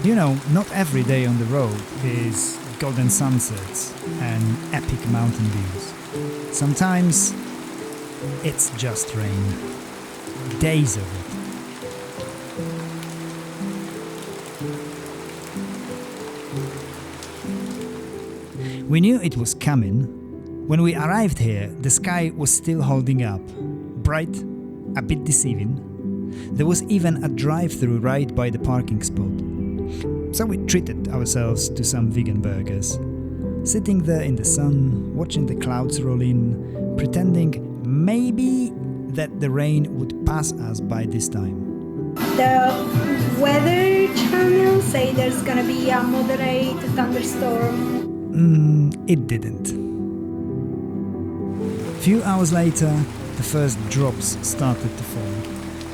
You know, not every day on the road is golden sunsets and epic mountain views. Sometimes it's just rain. Days of it. We knew it was coming. When we arrived here, the sky was still holding up. Bright, a bit deceiving. There was even a drive-thru right by the parking spot. So we treated ourselves to some vegan burgers. Sitting there in the sun, watching the clouds roll in, pretending maybe that the rain would pass us by this time. The weather channel say there's gonna be a moderate thunderstorm. It didn't. Few hours later, the first drops started to fall.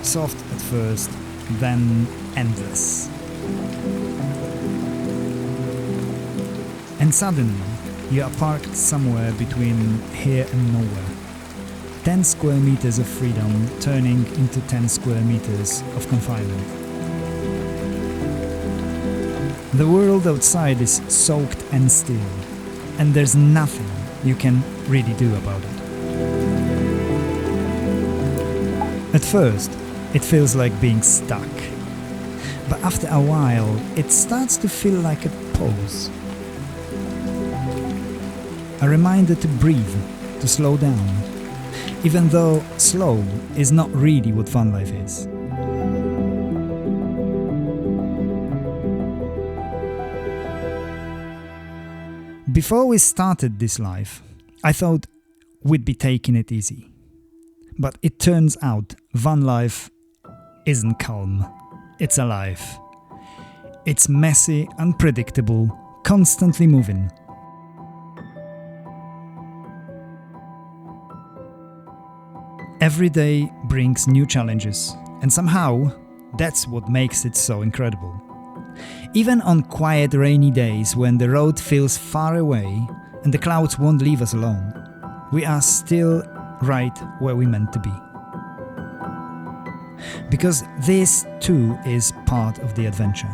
Soft at first, then endless. And suddenly, you are parked somewhere between here and nowhere. 10 square meters of freedom turning into 10 square meters of confinement. The world outside is soaked and still, and there's nothing you can really do about it. At first, it feels like being stuck, but after a while, it starts to feel like a pause. A reminder to breathe, to slow down, even though slow is not really what Vanlife is. Before we started this life, I thought we'd be taking it easy. But it turns out Vanlife isn't calm, it's alive. It's messy, unpredictable, constantly moving. Every day brings new challenges, and somehow that's what makes it so incredible. Even on quiet rainy days when the road feels far away and the clouds won't leave us alone, we are still right where we meant to be. Because this too is part of the adventure.